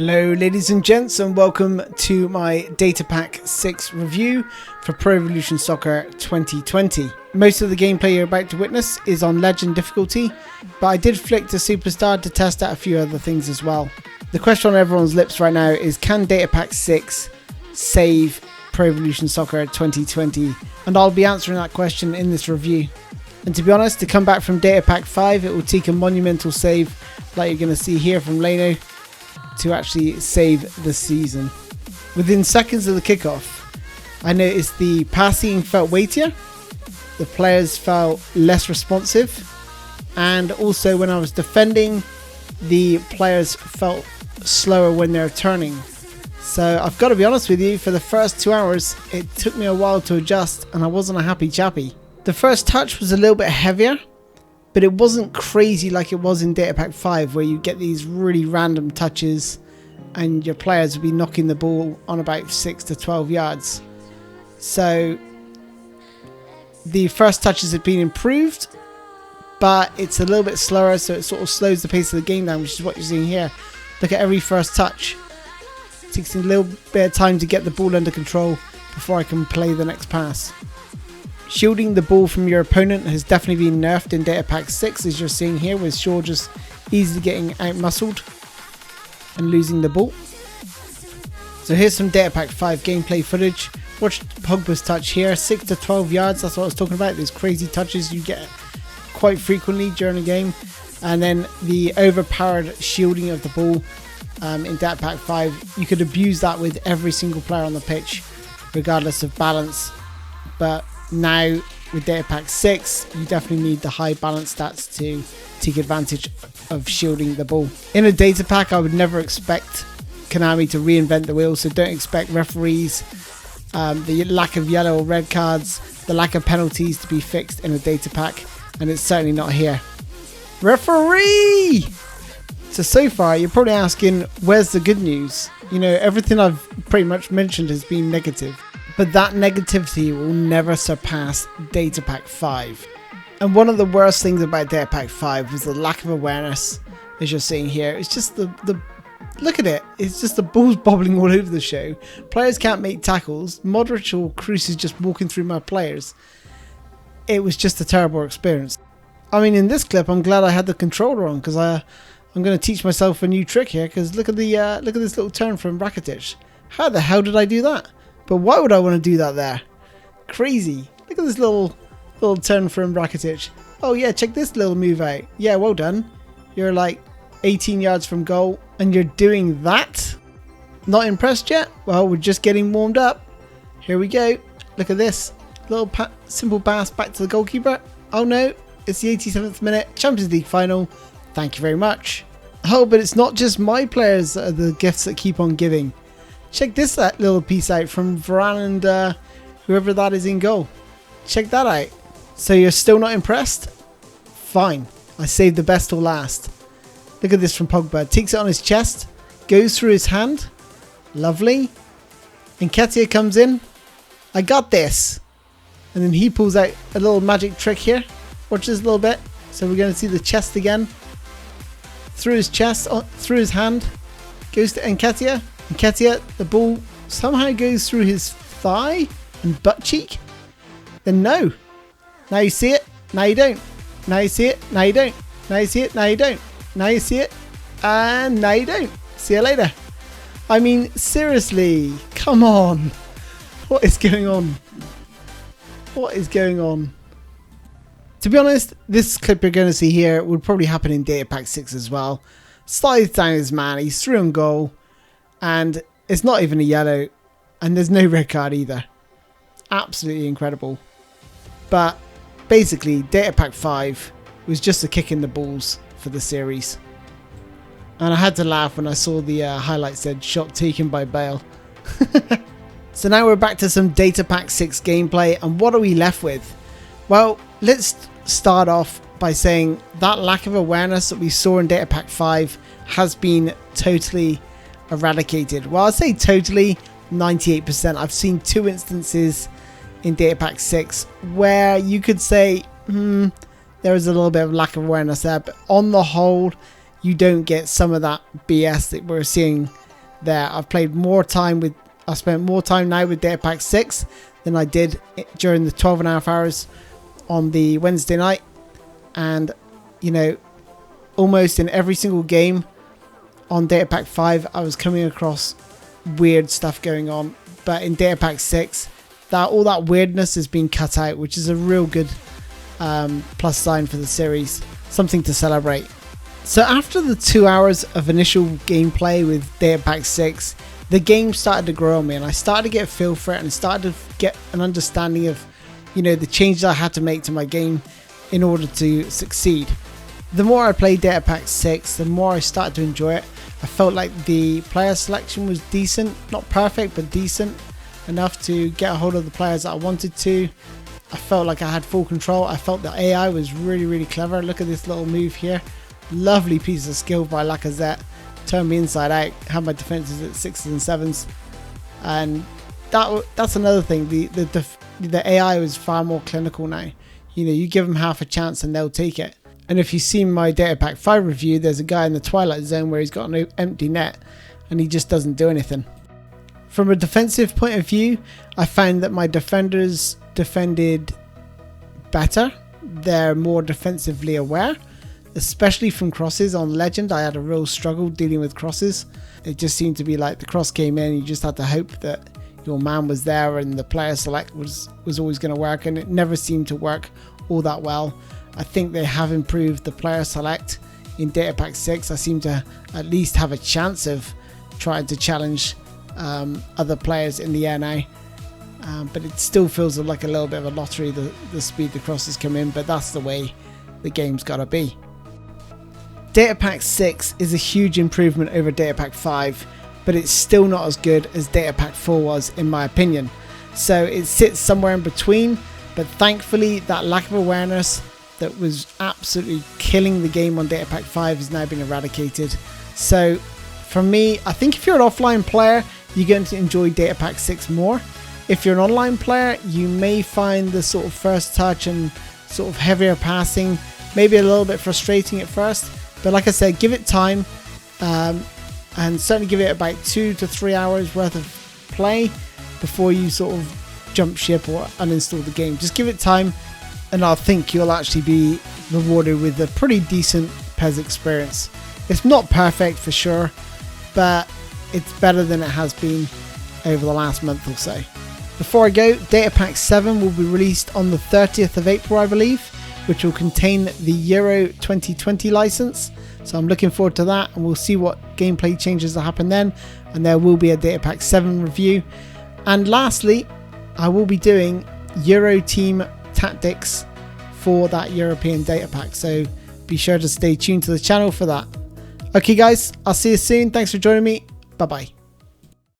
Hello ladies and gents, and welcome to my Data Pack 6 review for Pro Evolution Soccer 2020. Most of the gameplay you're about to witness is on Legend difficulty, but I did flick to Superstar to test out a few other things as well. The question on everyone's lips right now is, can Data Pack 6 save Pro Evolution Soccer 2020? And I'll be answering that question in this review. And to be honest, to come back from Data Pack 5, it will take a monumental save like you're going to see here from Leno to actually save the season. Within seconds of the kickoff, I noticed the passing felt weightier, the players felt less responsive, and also when I was defending, the players felt slower when they're turning. So I've got to be honest with you, for the first 2 hours it took me a while to adjust and I wasn't a happy chappy. The first touch was a little bit heavier, but it wasn't crazy like it was in Data Pack 5, where you get these really random touches and your players will be knocking the ball on about 6 to 12 yards. So the first touches have been improved, but it's a little bit slower, so it sort of slows the pace of the game down, which is what you're seeing here. Look at every first touch. It takes a little bit of time to get the ball under control before I can play the next pass. Shielding the ball from your opponent has definitely been nerfed in Data Pack 6, as you're seeing here, with Shaw just easily getting out-muscled and losing the ball. So here's some Data Pack 5 gameplay footage. Watch Pogba's touch here, 6 to 12 yards, that's what I was talking about, these crazy touches you get quite frequently during a game. And then the overpowered shielding of the ball in Data Pack 5, you could abuse that with every single player on the pitch, regardless of balance. But now with Data Pack 6, you definitely need the high balance stats to take advantage of shielding the ball. In a Data Pack, I would never expect Konami to reinvent the wheel, so don't expect referees, the lack of yellow or red cards, the lack of penalties to be fixed in a Data Pack, and it's certainly not here. Referee! So far you're probably asking, where's the good news? You know, everything I've pretty much mentioned has been negative. But that negativity will never surpass Data Pack 5. And one of the worst things about Data Pack 5 was the lack of awareness, as you're seeing here. It's just the look at it. It's just the balls bobbling all over the show. Players can't make tackles. Modric or Cruz is just walking through my players. It was just a terrible experience. I mean, in this clip, I'm glad I had the controller on, because I'm going to teach myself a new trick here. Because look at this little turn from Rakitic. How the hell did I do that? But why would I want to do that there? Crazy. Look at this little turn from Rakitic. Oh yeah, check this little move out. Yeah, well done. You're like 18 yards from goal and you're doing that? Not impressed yet? Well, we're just getting warmed up. Here we go. Look at this. Little simple pass back to the goalkeeper. Oh no, it's the 87th minute. Champions League final. Thank you very much. Oh, but it's not just my players that are the gifts that keep on giving. Check this little piece out from Varane and whoever that is in goal. Check that out. So you're still not impressed? Fine. I saved the best till last. Look at this from Pogba. Takes it on his chest. Goes through his hand. Lovely. Nketiah comes in. I got this. And then he pulls out a little magic trick here. Watch this a little bit. So we're going to see the chest again. Through his chest, through his hand. Goes to Nketiah. Nketiah, the ball somehow goes through his thigh and butt cheek. Then no. Now you see it. Now you don't. Now you see it. Now you don't. Now you see it. Now you don't. Now you see it. And now you don't. See you later. I mean, seriously. Come on. What is going on? What is going on? To be honest, this clip you're going to see here would probably happen in Data Pack 6 as well. Slides down his man. He's through on goal. And it's not even a yellow, and there's no red card either. Absolutely incredible. But basically, Data Pack 5 was just a kick in the balls for the series. And I had to laugh when I saw the highlight said shot taken by Bale. So now we're back to some Data Pack 6 gameplay, and what are we left with? Well, let's start off by saying that lack of awareness that we saw in Data Pack 5 has been totally eradicated. Well, I'll say totally, 98%. I've seen 2 instances in Data Pack 6 where you could say there is a little bit of lack of awareness there, but on the whole you don't get some of that BS that we're seeing there. I spent more time now with Data Pack 6 than I did during the 12.5 hours on the Wednesday night. And, you know, almost in every single game on Data Pack 5, I was coming across weird stuff going on. But in Data Pack 6, all that weirdness has been cut out, which is a real good plus sign for the series. Something to celebrate. So after the 2 hours of initial gameplay with Data Pack 6, the game started to grow on me, and I started to get a feel for it and started to get an understanding of, you know, the changes I had to make to my game in order to succeed. The more I played Data Pack 6, the more I started to enjoy it. I felt like the player selection was decent, not perfect, but decent enough to get a hold of the players that I wanted to. I felt like I had full control. I felt the AI was really, really clever. Look at this little move here. Lovely piece of skill by Lacazette. Turned me inside out. Had my defenses at 6s and 7s. And that's another thing. The AI was far more clinical now. You know, you give them half a chance and they'll take it. And if you've seen my Data Pack 5 review, there's a guy in the Twilight Zone where he's got an empty net and he just doesn't do anything. From a defensive point of view, I found that my defenders defended better. They're more defensively aware, especially from crosses. On Legend, I had a real struggle dealing with crosses. It just seemed to be like the cross came in, you just had to hope that your man was there and the player select was always going to work, and it never seemed to work all that well. I think they have improved the player select in Data Pack 6. I seem to at least have a chance of trying to challenge other players in the air now. But it still feels like a little bit of a lottery, the speed the crosses come in, but that's the way the game's got to be. Data Pack 6 is a huge improvement over Data Pack 5, but it's still not as good as Data Pack 4 was, in my opinion. So it sits somewhere in between, but thankfully that lack of awareness that was absolutely killing the game on Data Pack 5 has now been eradicated. So for me, I think if you're an offline player, you're going to enjoy Data Pack 6 more. If you're an online player, you may find the sort of first touch and sort of heavier passing maybe a little bit frustrating at first. But like I said, give it time, and certainly give it about 2 to 3 hours worth of play before you sort of jump ship or uninstall the game. Just give it time, and I think you'll actually be rewarded with a pretty decent PES experience. It's not perfect for sure, but it's better than it has been over the last month or so. Before I go, Data Pack 7 will be released on the 30th of April, I believe, which will contain the Euro 2020 license. So I'm looking forward to that, and we'll see what gameplay changes that happen then, and there will be a Data Pack 7 review. And lastly, I will be doing Euro team tactics for that European Data Pack, so be sure to stay tuned to the channel for that. Okay guys, I'll see you soon. Thanks for joining me. Bye bye.